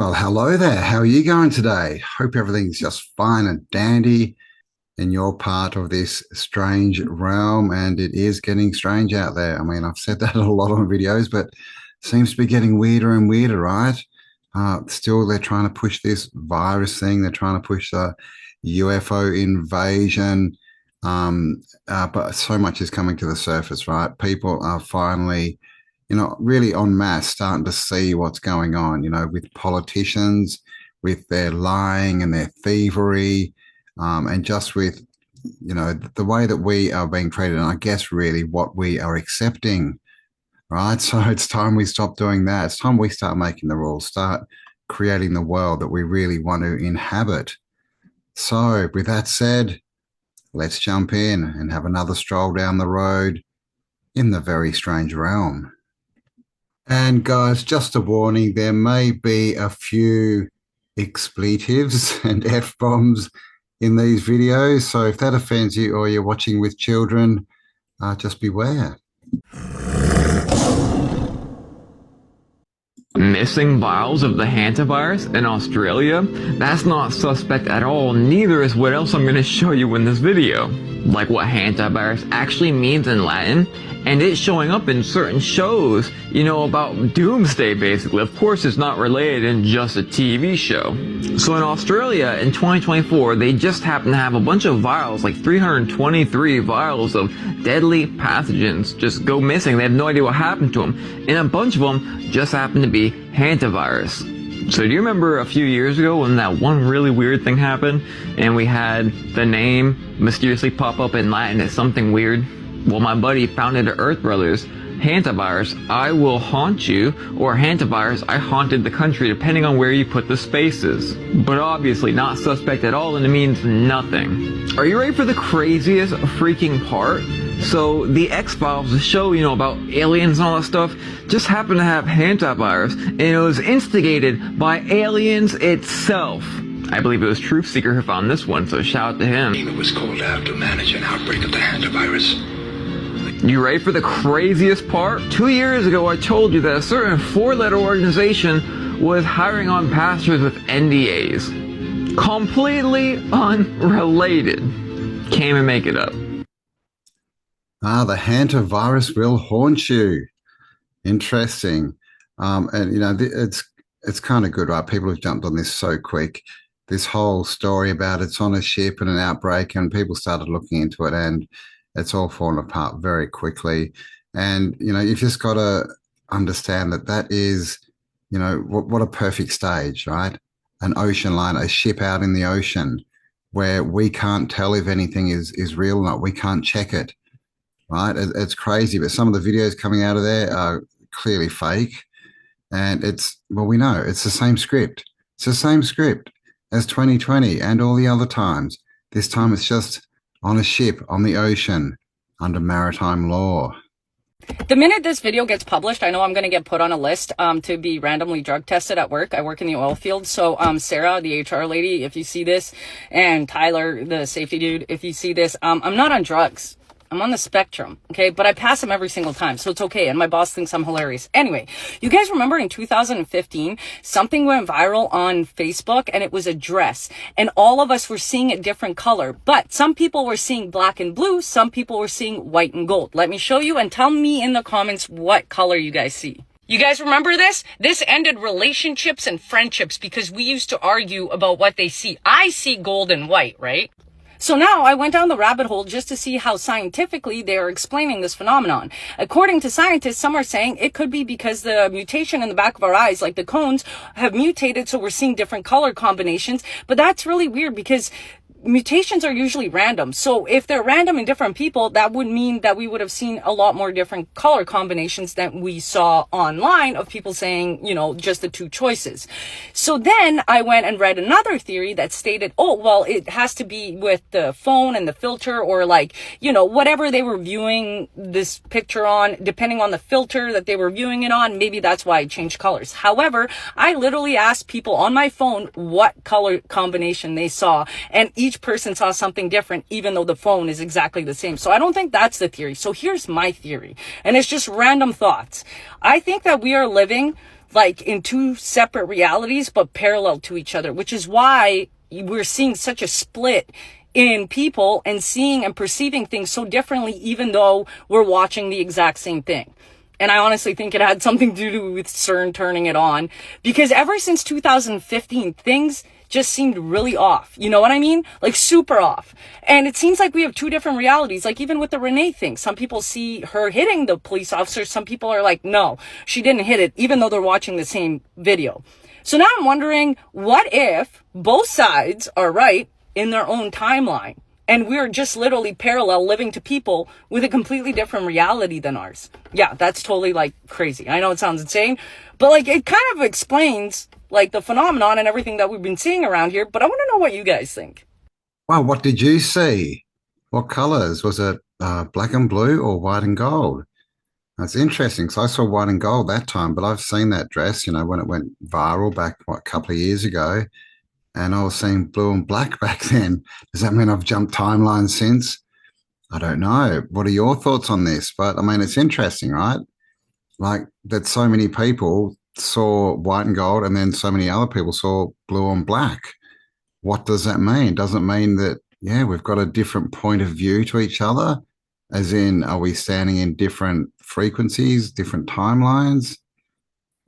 Well, hello there. How are you going today? Hope everything's just fine and dandy in your part of this strange realm, and it is getting strange out there. I mean, I've said that a lot on videos, but it seems to be getting weirder and weirder, right? Still, they're trying to push this virus thing. They're trying to push the UFO invasion, but so much is coming to the surface, right? People are finally really en masse starting to see what's going on, with politicians, with their lying and their thievery, and just with, the way that we are being treated, and I guess really what we are accepting, right? So it's time we stop doing that. It's time we start making the rules, start creating the world that we really want to inhabit. So with that said, let's jump in and have another stroll down the road in the very strange realm. And guys, just a warning, there may be a few expletives and F-bombs in these videos. So if that offends you or you're watching with children, just beware. Missing vials of the hantavirus in Australia? That's not suspect at all, neither is what else I'm going to show you in this video. Like what hantavirus actually means in Latin, and it's showing up in certain shows, about doomsday basically. Of course it's not related in just a TV show. So in Australia in 2024, they just happen to have a bunch of vials, like 323 vials of deadly pathogens just go missing. They have no idea what happened to them. And a bunch of them just happen to be hantavirus. So do you remember a few years ago when that one really weird thing happened and we had the name mysteriously pop up in Latin as something weird? Well, my buddy founded at Earth Brothers, Hantavirus, I will haunt you, or Hantavirus, I haunted the country, depending on where you put the spaces. But obviously not suspect at all, and it means nothing. Are you ready for the craziest freaking part? So the X-Files, the show, about aliens and all that stuff, just happened to have hantavirus, and it was instigated by aliens itself. I believe it was Truth Seeker who found this one, so shout out to him. It was called out to manage an outbreak of the hantavirus. You ready for the craziest part? 2 years ago, I told you that a certain 4-letter organization was hiring on pastors with NDAs. Completely unrelated. Can't even make it up. The hantavirus will haunt you. Interesting. And it's kind of good, right? People have jumped on this so quick. This whole story about it's on a ship and an outbreak, and people started looking into it, and it's all fallen apart very quickly. And you've just got to understand that is, what a perfect stage, right? An ocean liner, a ship out in the ocean where we can't tell if anything is real or not. We can't check it. Right, it's crazy, but some of the videos coming out of there are clearly fake, and we know it's the same script. It's the same script as 2020 and all the other times. This time it's just on a ship on the ocean under maritime law. The minute this video gets published, I know I'm going to get put on a list to be randomly drug tested at work. I work in the oil field. So Sarah, the HR lady, if you see this, and Tyler, the safety dude, if you see this, I'm not on drugs. I'm on the spectrum, okay? But I pass them every single time, so it's okay. And my boss thinks I'm hilarious. Anyway, you guys remember in 2015, something went viral on Facebook, and it was a dress. And all of us were seeing a different color. But some people were seeing black and blue. Some people were seeing white and gold. Let me show you, and tell me in the comments what color you guys see. You guys remember this? This ended relationships and friendships because we used to argue about what they see. I see gold and white, right? So now I went down the rabbit hole just to see how scientifically they are explaining this phenomenon. According to scientists, some are saying it could be because the mutation in the back of our eyes, like the cones, have mutated, so we're seeing different color combinations. But that's really weird because mutations are usually random. So if they're random in different people, that would mean that we would have seen a lot more different color combinations than we saw online of people saying, just the two choices. So then I went and read another theory that stated, oh, well, it has to be with the phone and the filter, or whatever they were viewing this picture on, depending on the filter that they were viewing it on, maybe that's why it changed colors. However, I literally asked people on my phone what color combination they saw, and each person saw something different, even though the phone is exactly the same. So I don't think that's the theory. So here's my theory, and it's just random thoughts. I think that we are living like in two separate realities, but parallel to each other, which is why we're seeing such a split in people and seeing and perceiving things so differently, even though we're watching the exact same thing. And I honestly think it had something to do with CERN turning it on, because ever since 2015, things just seemed really off. You know what I mean? Like super off. And it seems like we have two different realities. Like even with the Renee thing, some people see her hitting the police officer. Some people are like, no, she didn't hit it, even though they're watching the same video. So now I'm wondering, what if both sides are right in their own timeline? And we're just literally parallel living to people with a completely different reality than ours. Yeah, that's totally like crazy. I know it sounds insane, but like it kind of explains like the phenomenon and everything that we've been seeing around here. But I want to know what you guys think. Wow, what did you see? What colors? Was it black and blue or white and gold? That's interesting. So I saw white and gold that time, but I've seen that dress, you know, when it went viral back, what, a couple of years ago. And I was seeing blue and black back then. Does that mean I've jumped timelines since? I don't know. What are your thoughts on this? But I mean, it's interesting, right? Like that so many people saw white and gold and then so many other people saw blue and black. What does that mean? Does it mean that, yeah, we've got a different point of view to each other? As in, are we standing in different frequencies, different timelines?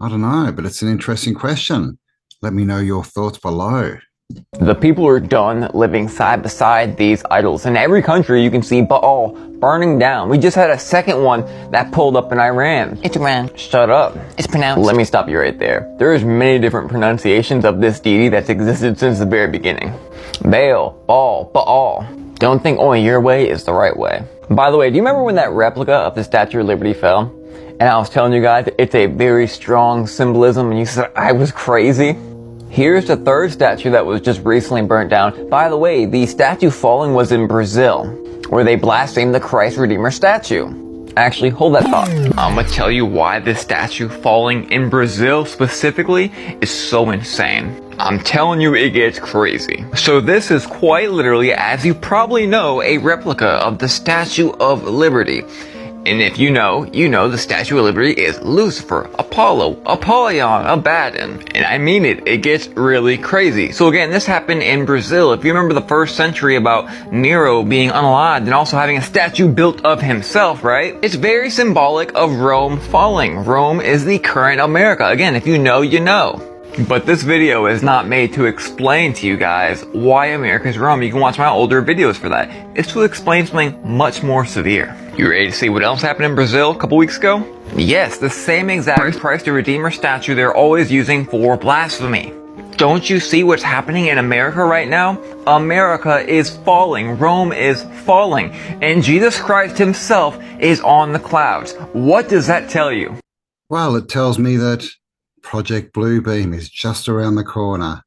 I don't know, but it's an interesting question. Let me know your thoughts below. The people are done living side beside these idols. In every country you can see Baal burning down. We just had a second one that pulled up in Iran. It's Iran. Shut up. It's pronounced. Let me stop you right there. There's many different pronunciations of this deity that's existed since the very beginning. Baal, Baal. Don't think only your way is the right way. By the way, do you remember when that replica of the Statue of Liberty fell? And I was telling you guys it's a very strong symbolism and you said I was crazy? Here's the third statue that was just recently burnt down. By the way, the statue falling was in Brazil, where they blasphemed the Christ Redeemer statue. Actually, hold that thought. I'm gonna tell you why this statue falling in Brazil specifically is so insane. I'm telling you, it gets crazy. So this is quite literally, as you probably know, a replica of the Statue of Liberty. And if you know the Statue of Liberty is Lucifer, Apollo, Apollyon, Abaddon. And I mean it, it gets really crazy. So again, this happened in Brazil. If you remember the first century about Nero being unalived and also having a statue built of himself, right? It's very symbolic of Rome falling. Rome is the current America. Again, if you know, you know. But this video is not made to explain to you guys why America is Rome. You can watch my older videos for that. It's to explain something much more severe. You ready to see what else happened in Brazil a couple weeks ago? Yes, the same exact Christ the Redeemer statue they're always using for blasphemy. Don't you see what's happening in America right now? America is falling. Rome is falling. And Jesus Christ himself is on the clouds. What does that tell you? Well, it tells me that Project Bluebeam is just around the corner.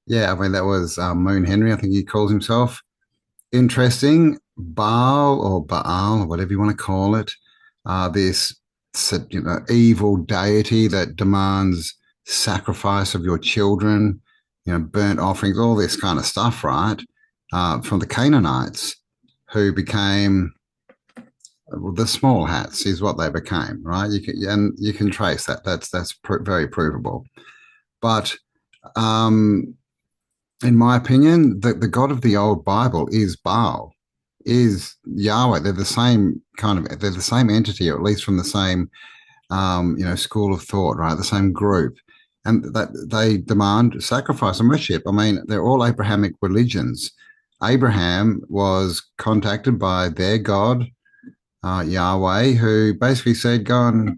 Yeah, I mean, that was Moon Henry, I think he calls himself. Interesting. Baal or whatever you want to call it, this evil deity that demands sacrifice of your children, burnt offerings, all this kind of stuff, right? From the Canaanites, who became the small hats, is what they became, right? You can trace that. That's very provable. But in my opinion, the God of the old Bible is Baal, is Yahweh. They're the same they're the same entity, or at least from the same school of thought, right? The same group. And that they demand sacrifice and worship. I mean, they're all Abrahamic religions. Abraham was contacted by their God, Yahweh, who basically said, go and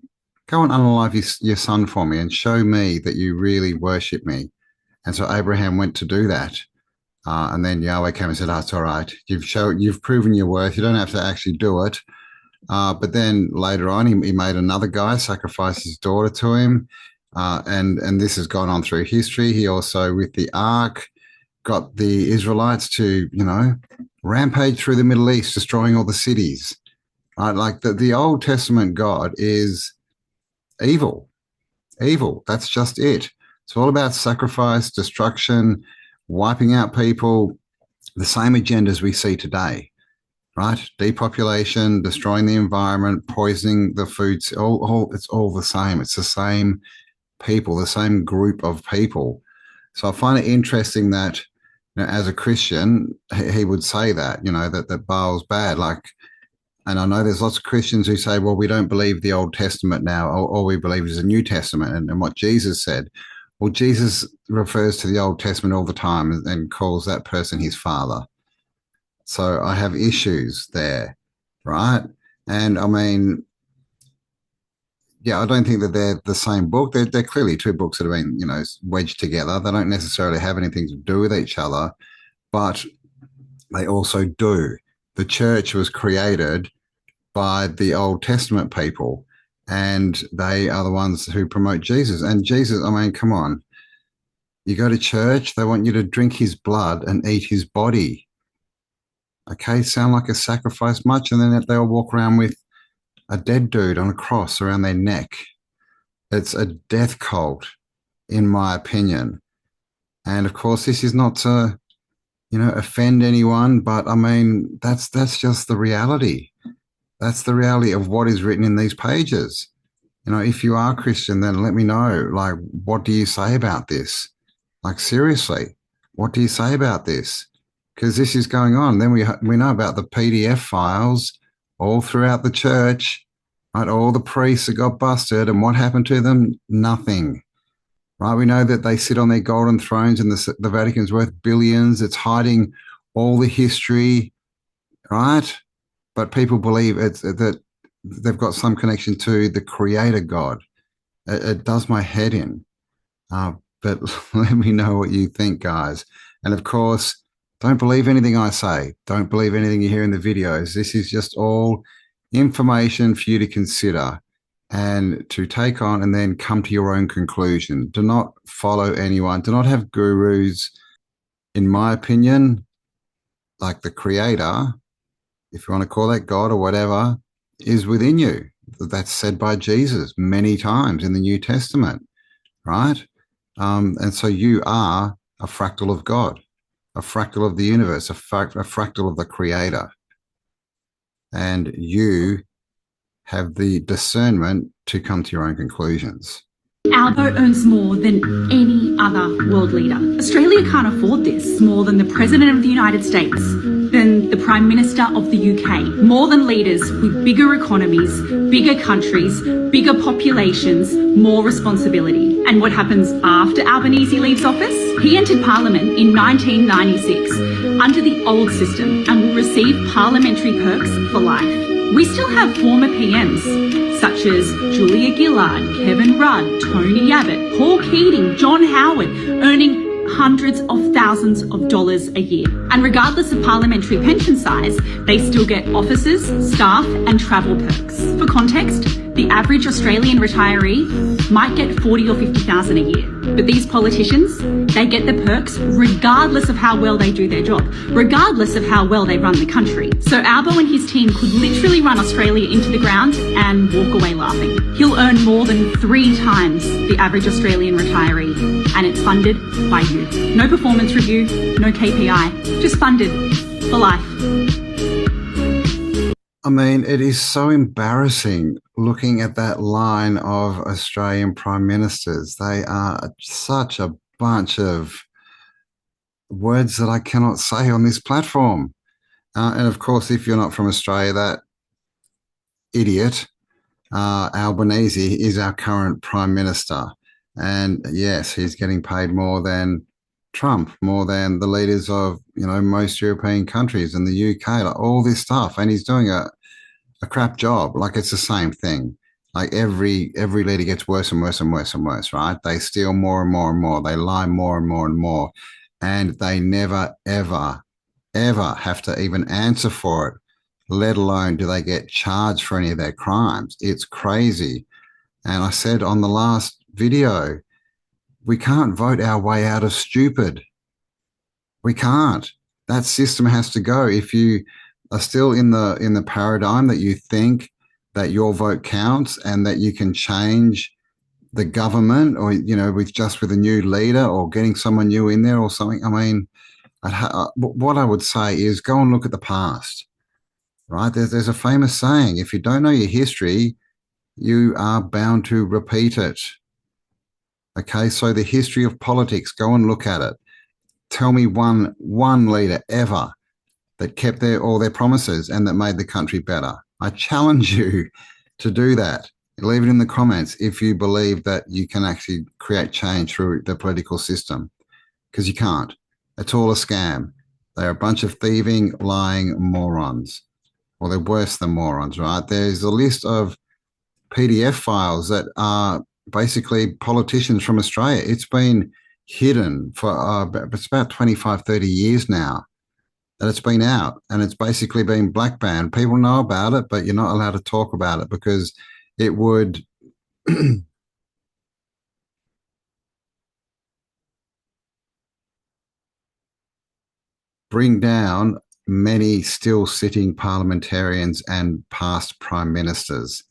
unalive your son for me and show me that you really worship me. And so Abraham went to do that. And then Yahweh came and said, it's all right. You've proven your worth. You don't have to actually do it. But then later on, he made another guy sacrifice his daughter to him. And this has gone on through history. He also, with the ark, got the Israelites to, rampage through the Middle East, destroying all the cities. Right? Like the Old Testament God is evil. Evil. That's just it. It's all about sacrifice, destruction, wiping out people, the same agendas we see today. right? Depopulation, destroying the environment, poisoning the foods, it's all the same. It's the same people, the same group of people. So I find it interesting that, as a Christian, he would say that, that Baal's bad. And I know there's lots of Christians who say, well, we don't believe the Old Testament now. All we believe is the New Testament and what Jesus said. Well, Jesus refers to the Old Testament all the time and calls that person his father. So I have issues there, right? And I mean, yeah, I don't think that they're the same book. They're clearly two books that have been, wedged together. They don't necessarily have anything to do with each other, but they also do. The church was created by the Old Testament people, and they are the ones who promote Jesus. And Jesus, I mean, come on. You go to church, they want you to drink his blood and eat his body. Okay, sound like a sacrifice much? And then they'll walk around with a dead dude on a cross around their neck. It's a death cult, in my opinion. And of course, this is not to, offend anyone, but I mean, that's just the reality. That's the reality of what is written in these pages. If you are Christian, then let me know, what do you say about this? Seriously, what do you say about this? Because this is going on. Then we know about the PDF files all throughout the church, right? All the priests that got busted, and what happened to them? Nothing, right? We know that they sit on their golden thrones and the Vatican's worth billions. It's hiding all the history, right? But people believe that they've got some connection to the Creator God. It does my head in. But let me know what you think, guys. And of course, don't believe anything I say. Don't believe anything you hear in the videos. This is just all information for you to consider and to take on and then come to your own conclusion. Do not follow anyone. Do not have gurus. In my opinion, like the Creator, if you want to call that God or whatever, is within you. That's said by Jesus many times in the New Testament, right? And so you are a fractal of God, a fractal of the universe, a fractal of the Creator. And you have the discernment to come to your own conclusions. Albo earns more than any other world leader. Australia can't afford this. More than the President of the United States, than the Prime Minister of the UK, more than leaders with bigger economies, bigger countries, bigger populations, more responsibility. And what happens after Albanese leaves office? He entered Parliament in 1996 under the old system and will receive parliamentary perks for life. We still have former PMs such as Julia Gillard, Kevin Rudd, Tony Abbott, Paul Keating, John Howard, earning hundreds of thousands of dollars a year. And regardless of parliamentary pension size, they still get offices, staff and travel perks. For context, the average Australian retiree might get 40 or 50,000 a year. But these politicians, they get the perks regardless of how well they do their job, regardless of how well they run the country. So Albo and his team could literally run Australia into the ground and walk away laughing. He'll earn more than 3 times the average Australian retiree, and it's funded by you. No performance review, no KPI, just funded for life. I mean, it is so embarrassing looking at that line of Australian prime ministers. They are such a bunch of words that I cannot say on this platform. And of course, if you're not from Australia, that idiot, Albanese, is our current prime minister. And yes, he's getting paid more than Trump, more than the leaders of, most European countries and the UK, like all this stuff. And he's doing a crap job. Like, it's the same thing. Like every leader gets worse and worse and worse and worse, right? They steal more and more and more. They lie more and more and more. And they never, ever, ever have to even answer for it, let alone do they get charged for any of their crimes. It's crazy. And I said on the last video, we can't vote our way out of stupid. We can't. That system has to go. If you are still in the paradigm that you think that your vote counts and that you can change the government, or with a new leader or getting someone new in there or something. I mean, what I would say is go and look at the past. right? There's a famous saying, if you don't know your history, you are bound to repeat it. Okay, so the history of politics, go and look at it. Tell me one leader ever that kept all their promises and that made the country better. I challenge you to do that. Leave it in the comments if you believe that you can actually create change through the political system, because you can't. It's all a scam. They're a bunch of thieving, lying morons. Well, they're worse than morons, right? There's a list of PDF files that are basically politicians from Australia. It's been hidden for it's about 25, 30 years now that it's been out, and it's basically been black banned. People know about it, but you're not allowed to talk about it because it would bring down many still sitting parliamentarians and past prime ministers.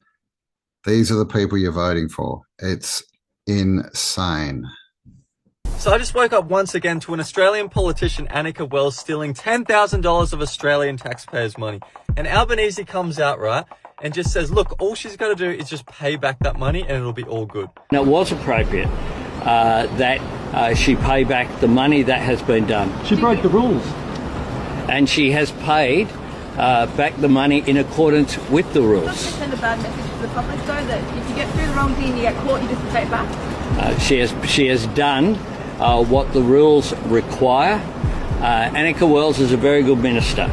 These are the people you're voting for. It's insane. So I just woke up once again to an Australian politician, Annika Wells, stealing $10,000 of Australian taxpayers' money. And Albanese comes out, right, and just says, look, all she's got to do is just pay back that money and it'll be all good. And it was appropriate that she pay back the money that has been done. She broke the rules. And she has paid back the money in accordance with the rules. Does it send a bad message to the public, though, that if you get through the wrong thing and you get caught, you just pay it back? She has done what the rules require. Annika Wells is a very good minister.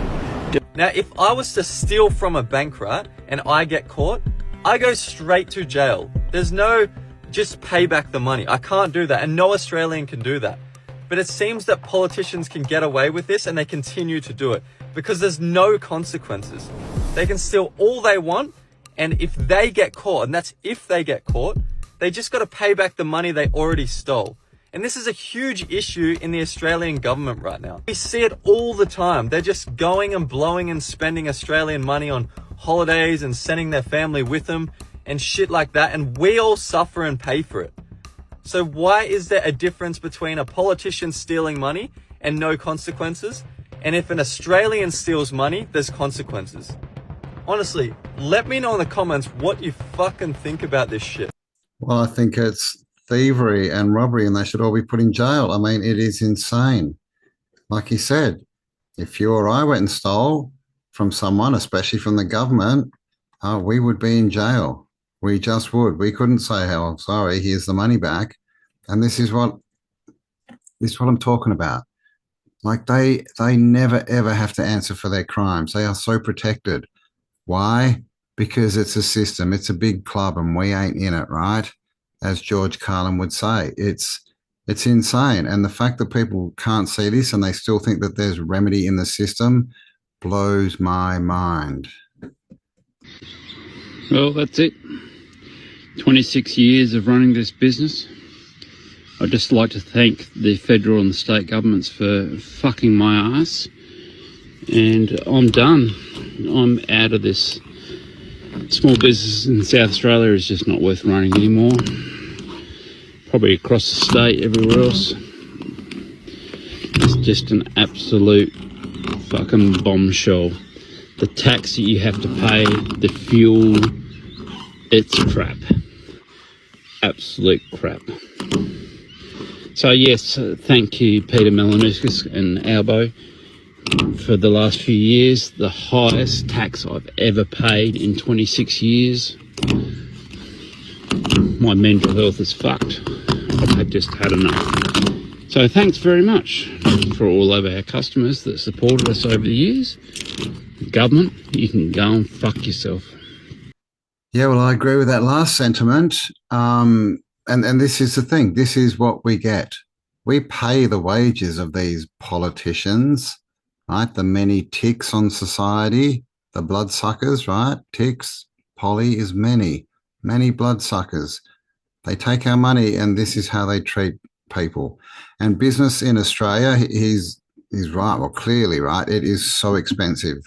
Now, if I was to steal from a bank, right, and I get caught, I go straight to jail. There's no just pay back the money. I can't do that, and no Australian can do that. But it seems that politicians can get away with this and they continue to do it because there's no consequences. They can steal all they want, and if they get caught, and that's if they get caught, they just got to pay back the money they already stole. And this is a huge issue in the Australian government right now. We see it all the time. They're just going and blowing and spending Australian money on holidays and sending their family with them and shit like that. And we all suffer and pay for it. So why is there a difference between a politician stealing money and no consequences? And if an Australian steals money, there's consequences. Honestly, let me know in the comments what you fucking think about this shit. Well, I think it's thievery and robbery, and they should all be put in jail. I mean, it is insane. Like he said, if you or I went and stole from someone, especially from the government, we would be in jail. We just would. We couldn't say, "Oh, sorry, here's the money back." And this is what I'm talking about. Like they never ever have to answer for their crimes. They are so protected. Why? Because it's a system. It's a big club, and we ain't in it, right? As George Carlin would say, it's insane. And the fact that people can't see this and they still think that there's remedy in the system blows my mind. Well, that's it. 26 years of running this business. I'd just like to thank the federal and the state governments for fucking my ass. And I'm done. I'm out of this. Small business in South Australia is just not worth running anymore. Probably across the state, everywhere else. It's just an absolute fucking bombshell. The tax that you have to pay, the fuel, it's crap. Absolute crap. So yes, thank you Peter Melanouskis and Albo for the last few years. The highest tax I've ever paid in 26 years. My mental health is fucked. I've just had enough. So thanks very much for all of our customers that supported us over the years. Government, you can go and fuck yourself. Yeah, well, I agree with that last sentiment. And this is the thing. This is what we get. We pay the wages of these politicians, right? The many ticks on society, the bloodsuckers, right? Ticks, poly is many bloodsuckers. They take our money, and this is how they treat people. And business in Australia, he's right, well, clearly, right? It is so expensive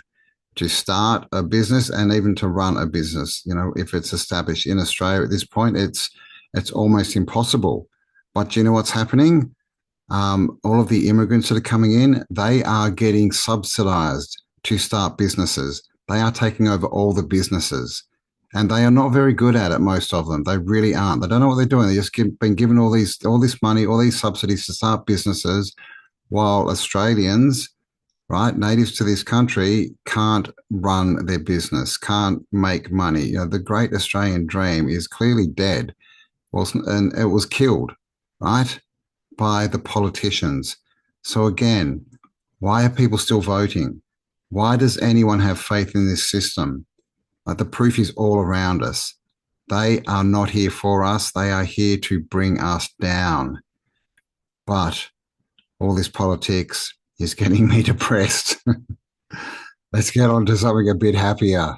to start a business and even to run a business. You know, if it's established in Australia at this point, it's almost impossible. But you know what's happening? All of the immigrants that are coming in, they are getting subsidized to start businesses. They are taking over all the businesses. And they are not very good at it, most of them. They really aren't. They don't know what they're doing. They just been given all this money, all these subsidies to start businesses, while Australians, right, natives to this country, can't run their business, can't make money. You know, the great Australian dream is clearly dead, and it was killed, right, by the politicians. So again, why are people still voting? Why does anyone have faith in this system? The proof is all around us. They are not here for us. They are here to bring us down. But all this politics is getting me depressed. Let's get on to something a bit happier.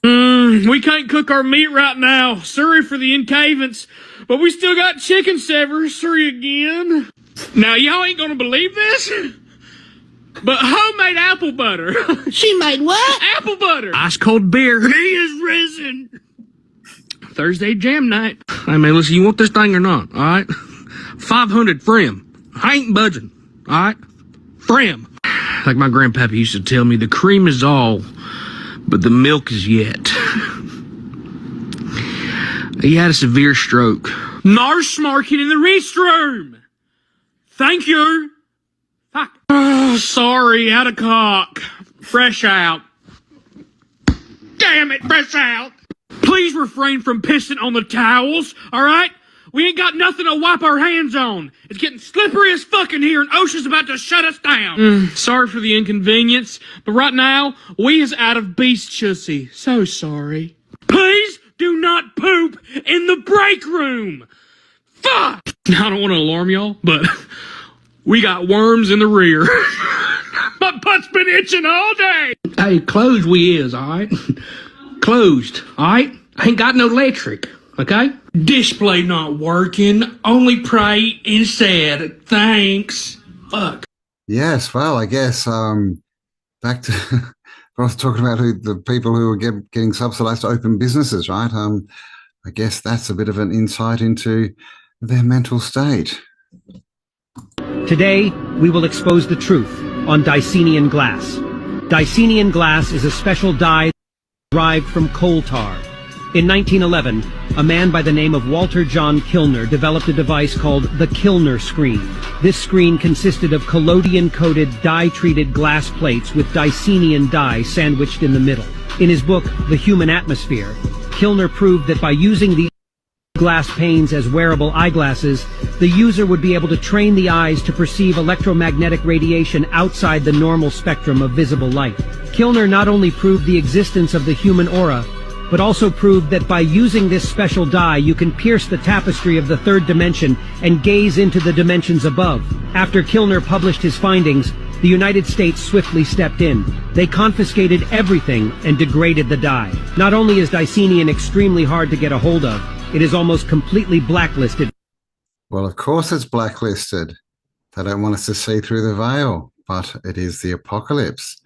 We can't cook our meat right now. Sorry for the incavants, but we still got chicken severs. Sorry again. Now, y'all ain't gonna believe this, but homemade apple butter. She made what? Apple butter. Ice cold beer. He is risen. Thursday jam night. Hey man, listen, you want this thing or not? All right, 500 frame. I ain't budging. All right, frame. Like my grandpappy used to tell me, the cream is all, but the milk is yet. He had a severe stroke. Nurse marking in the restroom. Thank you. Fuck. Oh, sorry, out of cock. Fresh out. Damn it, fresh out. Please refrain from pissing on the towels, all right? We ain't got nothing to wipe our hands on. It's getting slippery as fuck in here, and OSHA's about to shut us down. Sorry for the inconvenience, but right now, we is out of beast chussy. So sorry. Please do not poop in the break room. Fuck! I don't want to alarm y'all, but we got worms in the rear. My butt's been itching all day. Hey, closed we is, all right? Closed, all right? I ain't got no electric, okay? Display not working. Only pray instead. Thanks. Fuck. Yes, well, I guess back to I was talking about the people who are getting subsidised to open businesses, right? I guess that's a bit of an insight into their mental state. Today, we will expose the truth on Dicyanian glass. Dicyanian glass is a special dye derived from coal tar. In 1911, a man by the name of Walter John Kilner developed a device called the Kilner screen. This screen consisted of collodion-coated, dye-treated glass plates with Dicyanian dye sandwiched in the middle. In his book, The Human Atmosphere, Kilner proved that by using these glass panes as wearable eyeglasses, the user would be able to train the eyes to perceive electromagnetic radiation outside the normal spectrum of visible light. Kilner not only proved the existence of the human aura, but also proved that by using this special dye you can pierce the tapestry of the third dimension and gaze into the dimensions above. After Kilner published his findings, the United States swiftly stepped in. They confiscated everything and degraded the dye. Not only is Dicyanian extremely hard to get a hold of, it is almost completely blacklisted. Well, of course it's blacklisted. They don't want us to see through the veil, but it is the apocalypse.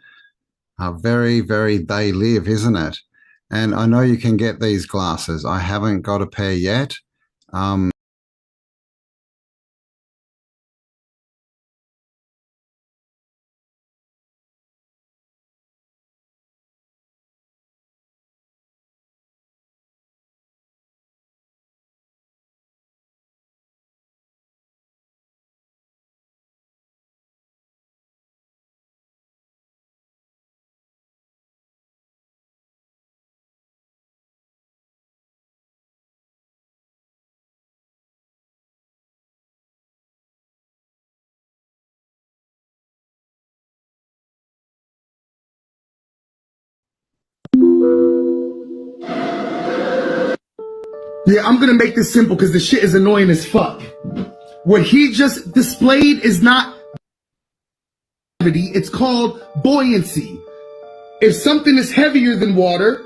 Very, very they live, isn't it? And I know you can get these glasses. I haven't got a pair yet. Yeah, I'm gonna make this simple because the shit is annoying as fuck. What he just displayed is not gravity, it's called buoyancy. If something is heavier than water,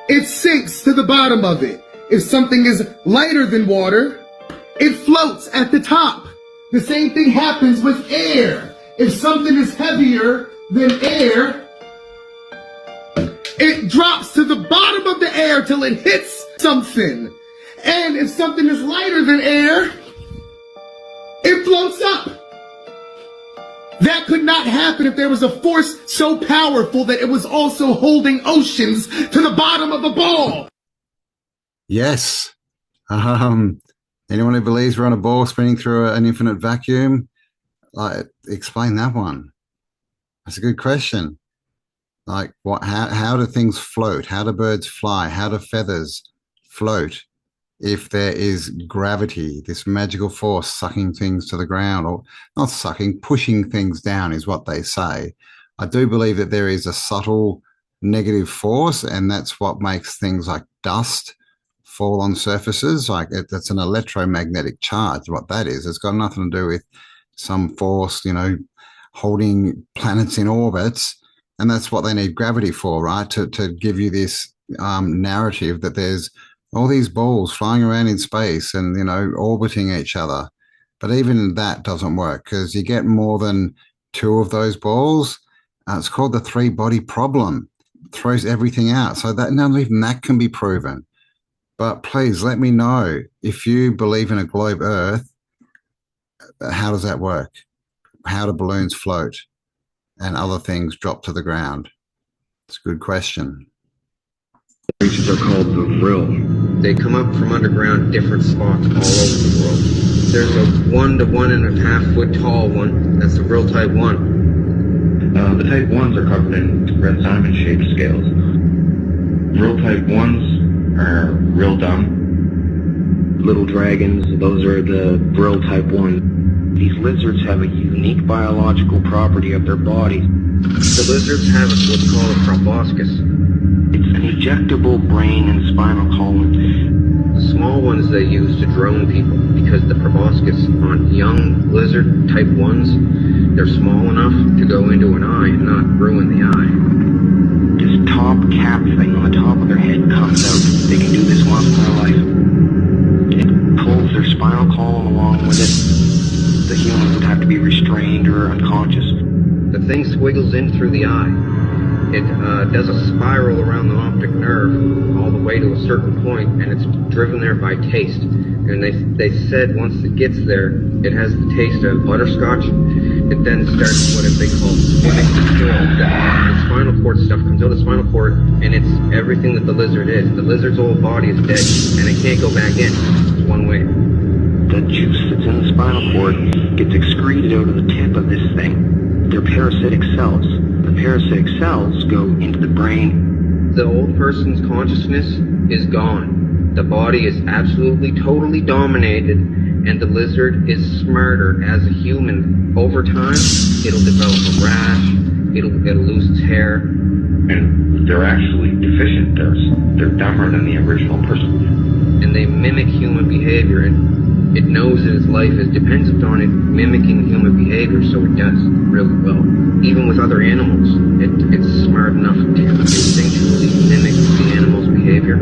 it sinks to the bottom of it. If something is lighter than water, it floats at the top. The same thing happens with air. If something is heavier than air, it drops to the bottom of the air till it hits something. And if something is lighter than air, it floats up. That could not happen if there was a force so powerful that it was also holding oceans to the bottom of a ball. Yes. Anyone who believes we're on a ball spinning through an infinite vacuum, explain that one. That's a good question. Like, how do things float? How do birds fly? How do feathers float if there is gravity, this magical force sucking things to the ground, or not sucking, pushing things down is what they say. I do believe that there is a subtle negative force, and that's what makes things like dust fall on surfaces. Like that's an electromagnetic charge, what that is. It's got nothing to do with some force, holding planets in orbits. And that's what they need gravity for, right? To give you this narrative that there's all these balls flying around in space and, orbiting each other. But even that doesn't work because you get more than two of those balls. It's called the three-body problem. It throws everything out. So that not even that can be proven. But please let me know if you believe in a globe Earth, how does that work? How do balloons float and other things drop to the ground? It's a good question. Creatures are called the Vril. They come up from underground different spots all over the world. There's a 1 to 1.5 foot tall one. That's the Vril Type 1. The Type 1s are covered in red diamond-shaped scales. Vril Type 1s are real dumb. Little dragons, those are the Vril Type 1. These lizards have a unique biological property of their body. The lizards have what's called a proboscis. It's an ejectable brain and spinal column. The small ones they use to drone people because the proboscis on young lizard Type 1s, they're small enough to go into an eye and not ruin the eye. This top cap thing on the top of their head comes out. They can do this once in their life. It pulls their spinal column along with it. The humans would have to be restrained or unconscious. The thing squiggles in through the eye. It does a spiral around the optic nerve all the way to a certain point, and it's driven there by taste. And they said once it gets there, it has the taste of butterscotch. It then starts what they call swimming through. The spinal cord stuff comes out of the spinal cord, and it's everything that the lizard is. The lizard's whole body is dead, and it can't go back in. It's one way. The juice that's in the spinal cord gets excreted out of the tip of this thing. They're parasitic cells. The parasitic cells go into the brain. The old person's consciousness is gone. The body is absolutely, totally dominated, and the lizard is smarter as a human. Over time, it'll develop a rash, it'll lose its hair. And they're actually deficient. They're dumber than the original person. And they mimic human behavior, and it knows that its life is dependent on it mimicking human behavior, so it does really well. Even with other animals, it's smart enough to instinctually mimic the animal's behavior.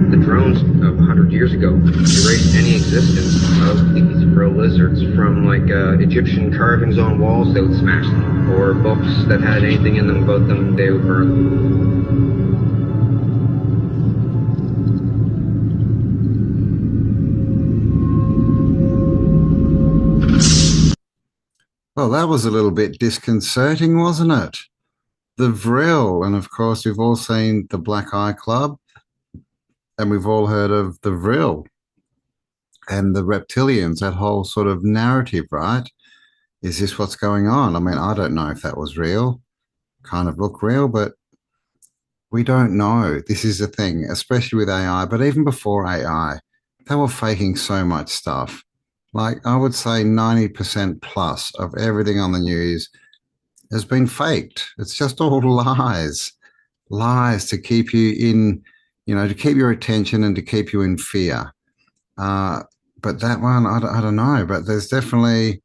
The drones of 100 years ago erased any existence of these Vril lizards from Egyptian carvings on walls. They would smash them, or books that had anything in them about them, they would burn them. Well, that was a little bit disconcerting, wasn't it? The Vril, and of course we've all seen the Black Eye Club, and we've all heard of the Vril and the reptilians, that whole sort of narrative, right? Is this what's going on? I mean, I don't know if that was real, kind of look real, but we don't know. This is the thing, especially with AI, but even before AI, they were faking so much stuff. Like, I would say 90% plus of everything on the news has been faked. It's just all lies to keep you in, to keep your attention and to keep you in fear. But that one, I don't know. But there's definitely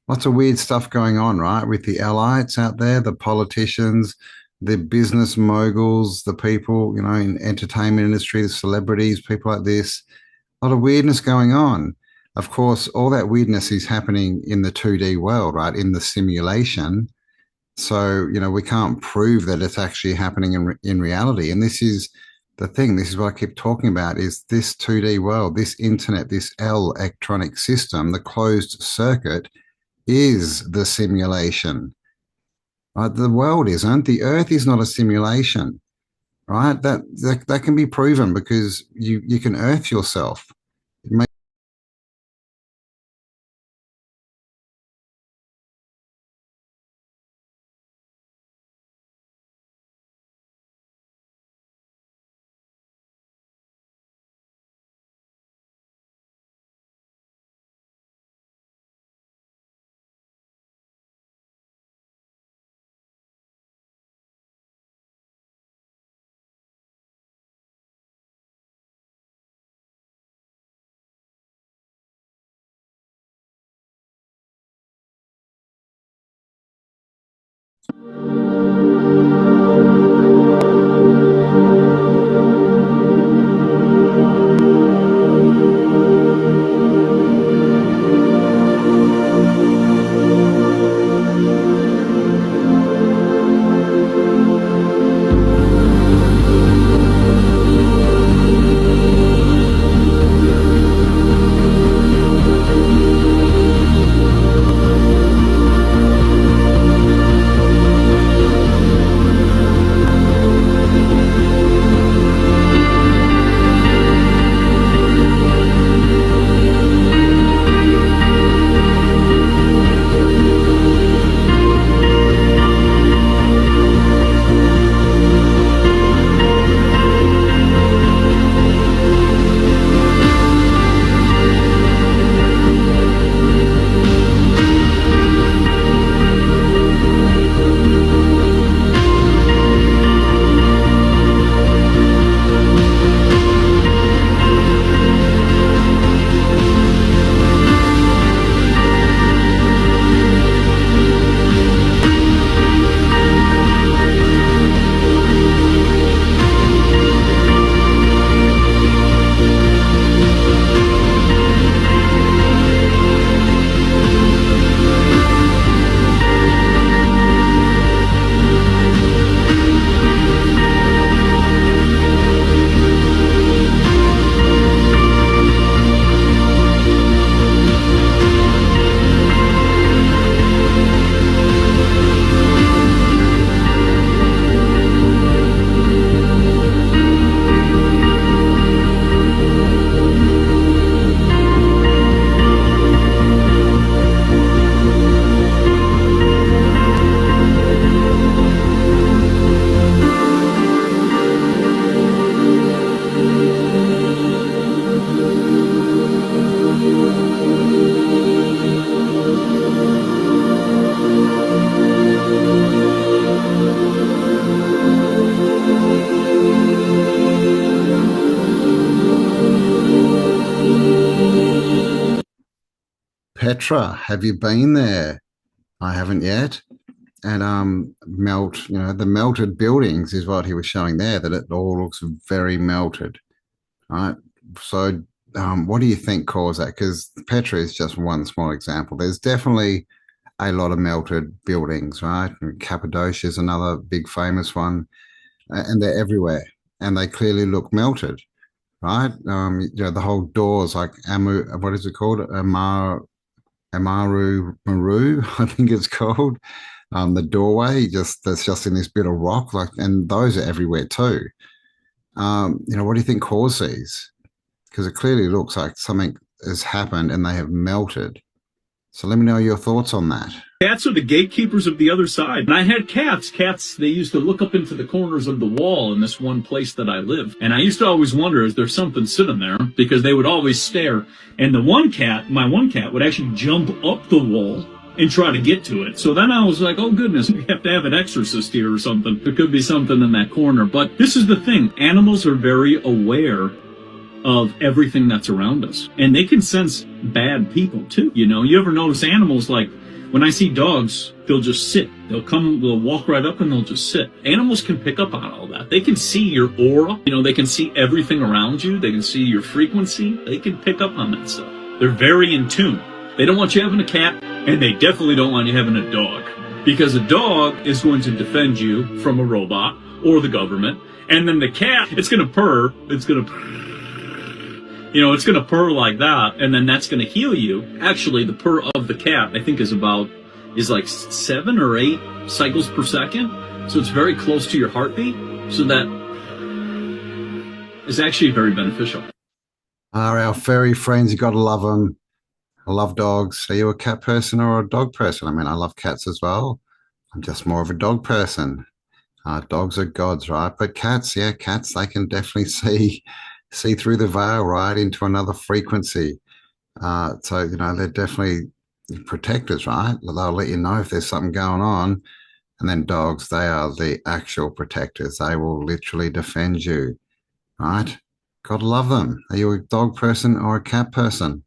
lots of weird stuff going on, right? With the elites out there, the politicians, the business moguls, the people, in entertainment industry, the celebrities, people like this. A lot of weirdness going on. Of course, all that weirdness is happening in the 2D world, right? In the simulation. So, we can't prove that it's actually happening in reality. And this is the thing. This is what I keep talking about, is this 2D world, this internet, this electronic system, the closed circuit is the simulation. Right? The world isn't. The Earth is not a simulation. Right? That can be proven because you can Earth yourself. It may Petra, have you been there? I haven't yet. And the melted buildings is what he was showing there, that it all looks very melted. Right. So what do you think caused that? Because Petra is just one small example. There's definitely a lot of melted buildings, right? Cappadocia is another big famous one, and they're everywhere, and they clearly look melted, right? The whole doors, like what is it called? Amaru Maru, I think it's called. The doorway that's just in this bit of rock, and those are everywhere too. What do you think caused these? Because it clearly looks like something has happened and they have melted. So let me know your thoughts on that. Cats are the gatekeepers of the other side. And I had cats. Cats, they used to look up into the corners of the wall in this one place that I live. And I used to always wonder, is there something sitting there? Because they would always stare. And my one cat would actually jump up the wall and try to get to it. So then I was like, oh goodness, we have to have an exorcist here or something. There could be something in that corner. But this is the thing. Animals are very aware of everything that's around us. And they can sense bad people too. You ever notice animals, like when I see dogs, they'll just sit. They'll walk right up and they'll just sit. Animals can pick up on all that. They can see your aura. They can see everything around you. They can see your frequency. They can pick up on that stuff. They're very in tune. They don't want you having a cat, and they definitely don't want you having a dog. Because a dog is going to defend you from a robot or the government. And then the cat, it's going to purr. It's going to purr. You know, it's going to purr like that, and then that's going to heal you. Actually, the purr of the cat, I think, is like 7 or 8 cycles per second. So it's very close to your heartbeat. So that is actually very beneficial. Our furry friends, you got to love them. I love dogs. Are you a cat person or a dog person? I mean, I love cats as well. I'm just more of a dog person. Dogs are gods, right? But cats, yeah, cats, they can definitely see through the veil, right, into another frequency. So, you know, they're definitely protectors, right? They'll let you know if there's something going on. And then dogs, they are the actual protectors. They will literally defend you, right? Gotta love them. Are you a dog person or a cat person?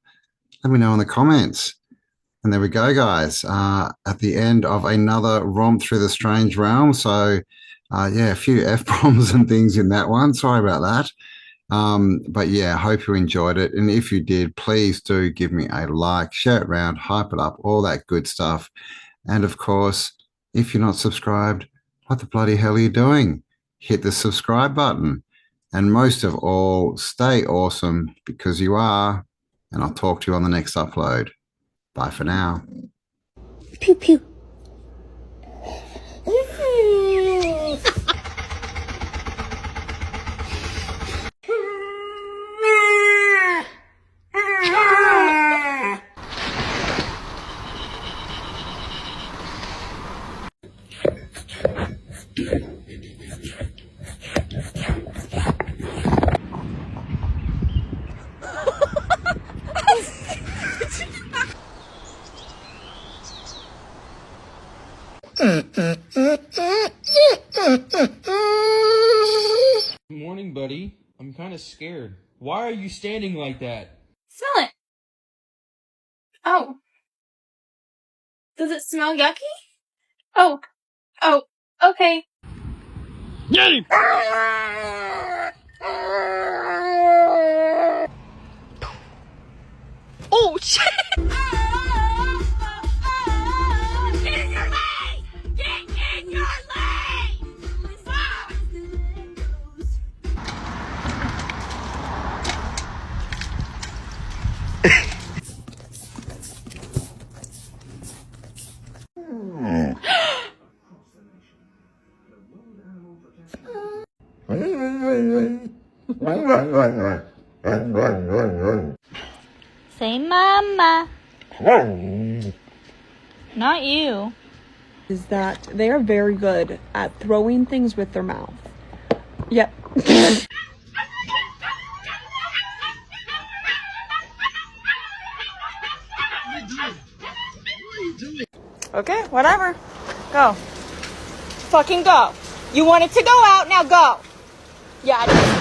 Let me know in the comments. And there we go, guys. At the end of another romp through the strange realm. So, yeah, a few F-bombs and things in that one. Sorry about that. But yeah, I hope you enjoyed it. And if you did, please do give me a like, share it around, hype it up, all that good stuff. And of course, if you're not subscribed, what the bloody hell are you doing? Hit the subscribe button. And most of all, stay awesome because you are. And I'll talk to you on the next upload. Bye for now. Pew pew. Good morning, buddy. I'm kind of scared. Why are you standing like that? Smell it. Oh. Does it smell yucky? Oh. Oh. Okay. Get him! Oh, shit! Say mama. Not you. Is that they are very good at throwing things with their mouth. Yep. Okay, whatever. Go. Fucking go. You wanted to go out, now go. Yeah, I